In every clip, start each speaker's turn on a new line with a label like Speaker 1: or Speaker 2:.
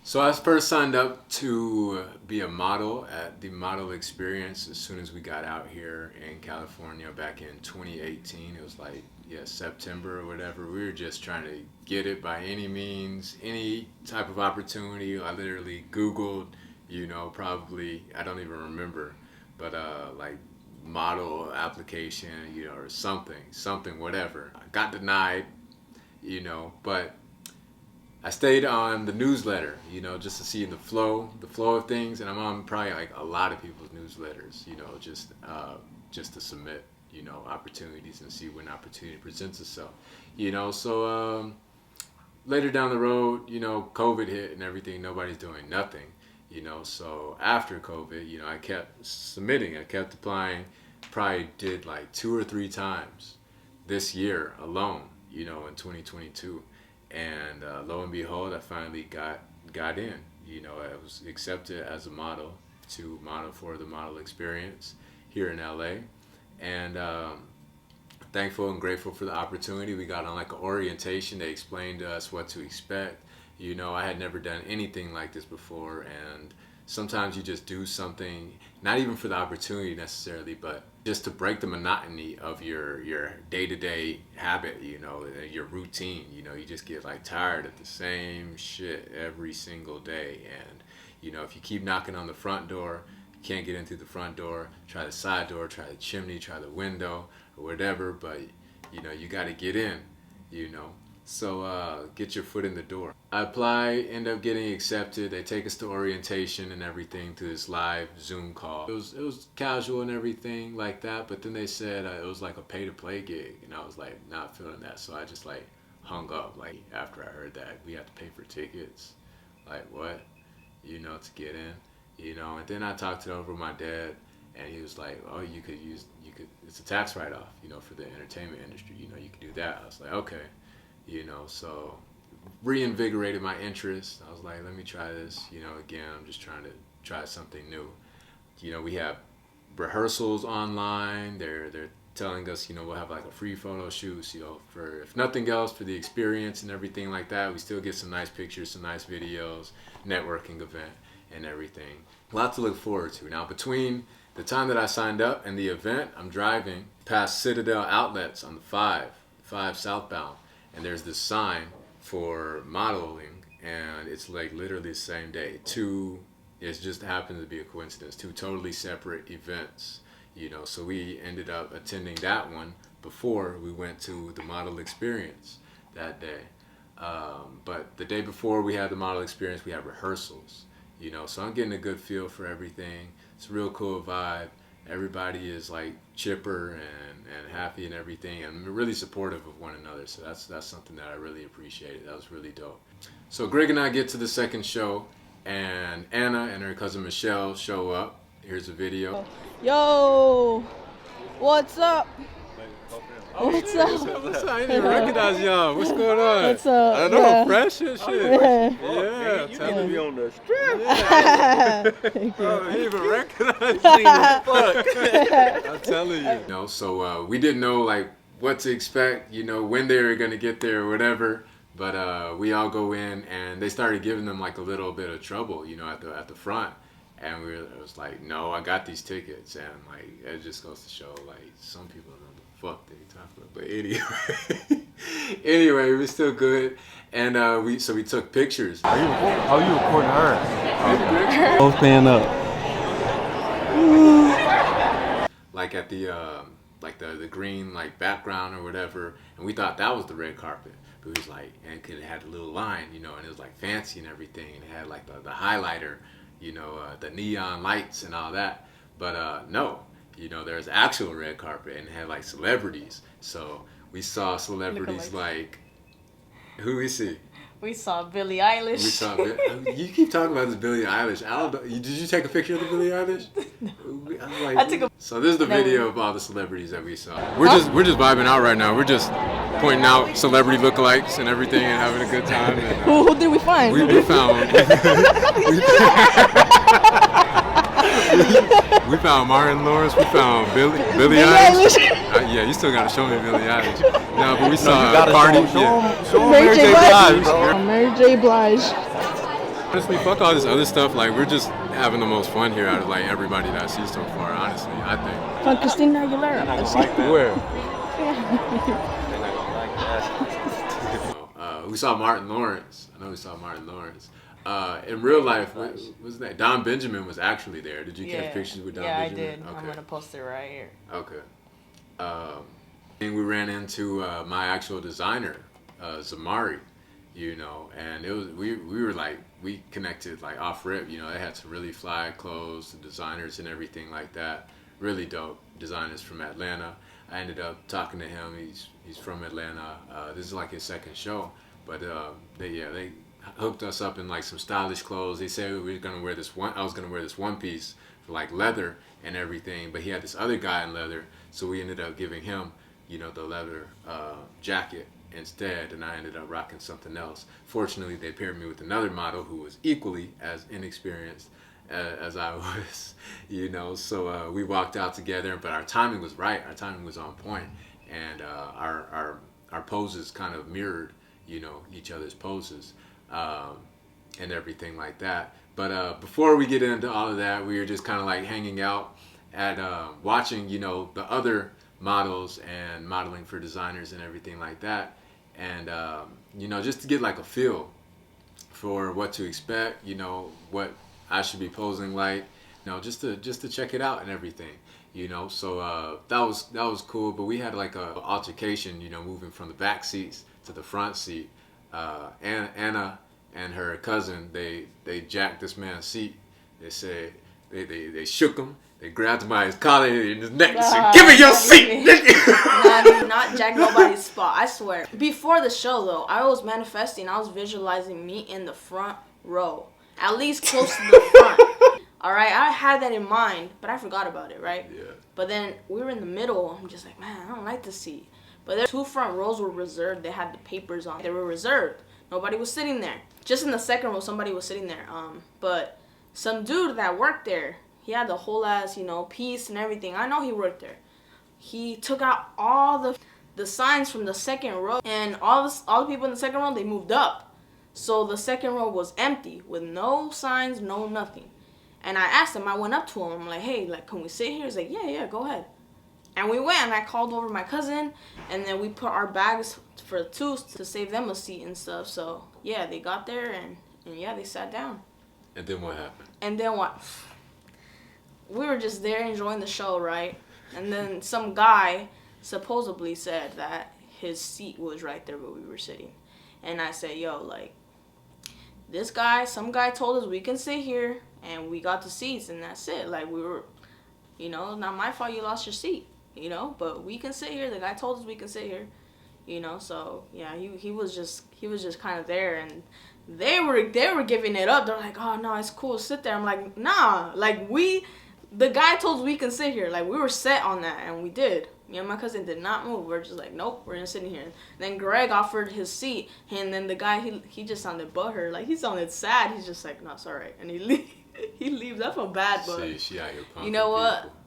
Speaker 1: So I first signed up to be a model at the Model Experience as soon as we got out here in California back in 2018. It was like, yeah, September or whatever. We were just trying to get it by any means, any type of opportunity. I literally Googled, probably, I don't even remember, but like model application, or something, whatever. I got denied, but I stayed on the newsletter, just to see the flow of things, and I'm on probably like a lot of people's newsletters, just to submit, opportunities and see when opportunity presents itself, So later down the road, COVID hit and everything. Nobody's doing nothing, So after COVID, I kept submitting, I kept applying. Probably did like 2 or 3 times this year alone, in 2022. And lo and behold, I finally got in. I was accepted as a model to model for the Model Experience here in LA, and thankful and grateful for the opportunity. We got on like an orientation. They explained to us what to expect. I had never done anything like this before, and sometimes you just do something, not even for the opportunity necessarily, but just to break the monotony of your day-to-day habit, your routine. You just get like tired of the same shit every single day. And if you keep knocking on the front door, you can't get in through the front door, try the side door, try the chimney, try the window or whatever, but you got to get in, so get your foot in the door. I apply, end up getting accepted. They take us to orientation and everything through this live Zoom call. It was casual and everything like that, but then they said it was like a pay-to-play gig, and I was like not feeling that, so I just like hung up. Like after I heard that we have to pay for tickets, like what, to get in, and then I talked it over with my dad, and he was like, oh, it's a tax write-off, for the entertainment industry, you could do that. I was like, okay. So reinvigorated my interest. I was like, let me try this. Again, I'm just trying to try something new. We have rehearsals online. They're telling us, we'll have like a free photo shoot. For if nothing else, for the experience and everything like that, we still get some nice pictures, some nice videos, networking event and everything. A lot to look forward to. Now, between the time that I signed up and the event, I'm driving past Citadel Outlets on the 5 southbound. And there's this sign for modeling, and it's like literally the same day. It just happened to be a coincidence, 2 totally separate events, So we ended up attending that one before we went to the Model Experience that day. But the day before we had the Model Experience, we had rehearsals, So I'm getting a good feel for everything. It's a real cool vibe. Everybody is like chipper and happy and everything, and really supportive of one another. So that's something that I really appreciated. That was really dope. So Greg and I get to the second show, and Anna and her cousin Michelle show up. Here's a video.
Speaker 2: Yo, what's up? What's up?
Speaker 1: What's up? I didn't even recognize y'all. What's going on?
Speaker 2: What's up?
Speaker 1: I know,
Speaker 2: Yeah.
Speaker 1: fresh and shit.
Speaker 2: Yeah.
Speaker 3: You need to be on the strip.
Speaker 2: Thank you.
Speaker 1: Oh, he even recognized
Speaker 3: Clean as fuck.
Speaker 1: I'm telling you. So we didn't know like what to expect, when they were gonna get there or whatever. But we all go in, and they started giving them like a little bit of trouble, at the front. And it was like, no, I got these tickets, and like it just goes to show like some people don't know the fuck they talking about. But anyway, it was still good, and we took pictures.
Speaker 3: Are you recording her? Both stand up.
Speaker 1: Like at the green like background or whatever, and we thought that was the red carpet. But it was like, and it had a little line, and it was like fancy and everything, and it had like the highlighter, the neon lights and all that. But no, there's actual red carpet, and it had like celebrities. So we saw celebrities like, who we see?
Speaker 2: We saw Billie Eilish.
Speaker 1: We saw. You keep talking about this Billie Eilish. Did you take a picture of the Billie Eilish?
Speaker 2: I took a.
Speaker 1: So this is the video of all the celebrities that we saw. We're just vibing out right now. We're just pointing out celebrity lookalikes and everything and having a good time. And,
Speaker 2: Who did we find?
Speaker 1: we found. We found Martin Lawrence. We found Billie Eilish. Yeah, you still gotta show me Billie Eilish. No, but we saw Cardi.
Speaker 3: Show him Mary J. Blige.
Speaker 2: Mary J. Blige.
Speaker 1: Honestly, fuck all this other stuff. Like, we're just having the most fun here out of like everybody that I see so far. Honestly, I think.
Speaker 2: From Christina Aguilera.
Speaker 1: Where?
Speaker 3: Like
Speaker 1: We saw Martin Lawrence. I know we saw Martin Lawrence. In real life, what was that? Don Benjamin was actually there. Did you catch pictures with Don Benjamin?
Speaker 2: Yeah, I did.
Speaker 1: Okay.
Speaker 2: I'm gonna post it right here.
Speaker 1: Okay. And we ran into my actual designer, Zamari, you know, and it was we were like we connected like off rip, you know. They had some really fly clothes, the designers and everything like that. Really dope designers from Atlanta. I ended up talking to him. He's from Atlanta. This is like his second show, but they hooked us up in like some stylish clothes. They said we were gonna wear this one. I was gonna wear this one piece for like leather and everything, but he had this other guy in leather, so we ended up giving him, you know, the leather jacket instead, and I ended up rocking something else. Fortunately, they paired me with another model who was equally as inexperienced as I was, you know. So we walked out together, but our timing was right. Our timing was on point, and our poses kind of mirrored, you know, each other's poses and everything like that. But before we get into all of that, we were just kind of like hanging out at watching, you know, the other models and modeling for designers and everything like that, and you know, just to get like a feel for what to expect, you know, what I should be posing like, you know, just to check it out and everything, you know. So that was cool. But we had like a altercation, you know, moving from the back seats to the front seat. Anna and her cousin, they jacked this man's seat. They said they shook him. They grabbed him by his collar and his neck and said, "Give me your seat, nigga."
Speaker 4: Nah, I did not jack nobody's spot, I swear. Before the show, though, I was manifesting. I was visualizing me in the front row. At least close to the front. Alright, I had that in mind, but I forgot about it, right?
Speaker 1: Yeah.
Speaker 4: But then we were in the middle. I'm just like, man, I don't like the seat. But the two front rows were reserved. They had the papers on. They were reserved. Nobody was sitting there. Just in the second row, somebody was sitting there. But some dude that worked there, he had the whole ass, you know, piece and everything. I know he worked there. He took out all the signs from the second row, and all the people in the second row, they moved up. So the second row was empty with no signs, no nothing. And I asked him, I went up to him, I'm like, hey, like, can we sit here? He's like, yeah, go ahead. And we went, and I called over my cousin, and then we put our bags for two to save them a seat and stuff. So yeah, they got there, and yeah, they sat down.
Speaker 1: And then what happened?
Speaker 4: And then what? We were just there enjoying the show, right? And then some guy supposedly said that his seat was right there where we were sitting. And I said, yo, like, some guy told us we can sit here, and we got the seats, and that's it. Like, we were, you know, not my fault you lost your seat, you know, but we can sit here. The guy told us we can sit here, you know. So yeah, he was just kind of there, and they were giving it up. They're like, oh no, it's cool, sit there. I'm like, nah, like the guy told us we can sit here. Like, we were set on that, and we did. Me and my cousin did not move. We're just like, nope, we're gonna sit in here. And then Greg offered his seat, and then the guy, he just sounded butthurt. Like, he sounded sad. He's just like, no, it's all right. And he leaves. I feel bad, but
Speaker 1: She out here pumping
Speaker 4: you know what?
Speaker 1: people.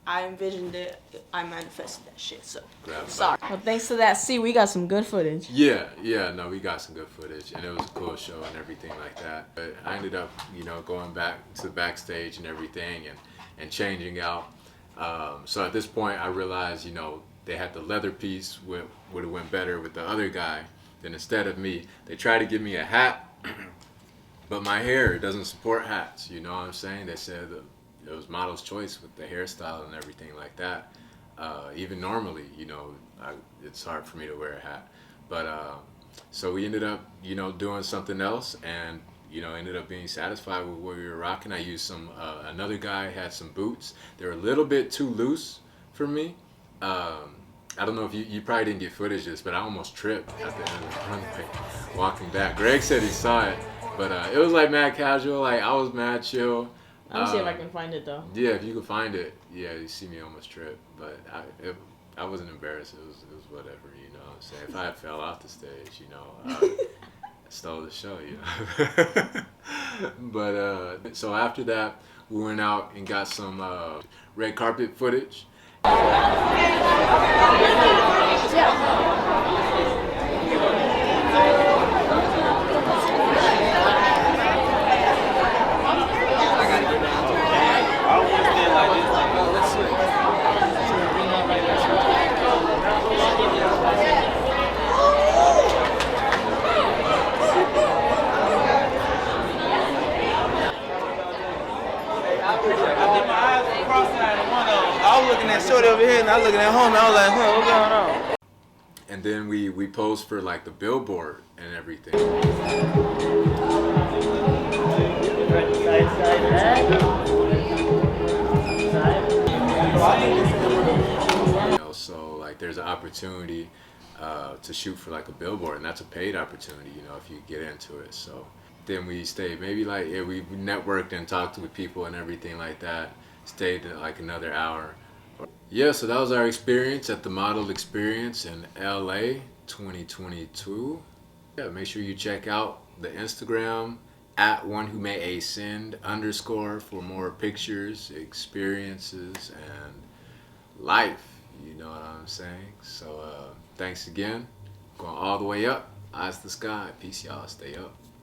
Speaker 4: I envisioned it. I manifested that shit. So
Speaker 1: Grab
Speaker 4: sorry.
Speaker 2: Well, thanks to that seat, we got some good footage.
Speaker 1: Yeah, no, we got some good footage, and it was a cool show and everything like that. But I ended up, you know, going back to the backstage and everything, and changing out. So at this point, I realized, you know, they had the leather piece would have went better with the other guy. Then instead of me, they tried to give me a hat, but my hair doesn't support hats. You know what I'm saying? They said it was model's choice with the hairstyle and everything like that. Even normally, you know, it's hard for me to wear a hat. But so we ended up, you know, doing something else, and you know, ended up being satisfied with what we were rocking. I used some, another guy had some boots. They were a little bit too loose for me. I don't know if you probably didn't get footage of this, but I almost tripped at the end of the runway walking back. Greg said he saw it, but it was like mad casual. Like, I was mad chill.
Speaker 2: I'll see if I can find it though.
Speaker 1: Yeah, if you could find it, yeah, you see me almost trip. But I wasn't embarrassed. It was whatever, you know what I'm saying. If I had fell off the stage, you know, stole the show, you know. But so after that, we went out and got some red carpet footage.
Speaker 3: I was looking at home. I was like, huh, what's going on?
Speaker 1: And then we posed for like the billboard and everything. You know, so like there's an opportunity to shoot for like a billboard, and that's a paid opportunity, you know, if you get into it. So then we stayed maybe like, yeah, we networked and talked with people and everything like that. Stayed like another hour. Yeah, so that was our experience at the Model Experience in LA 2022. Yeah, make sure you check out the Instagram at @onewhomayascend_ for more pictures, experiences, and life. You know what I'm saying? So thanks again. Going all the way up. Eyes to the sky. Peace, y'all. Stay up.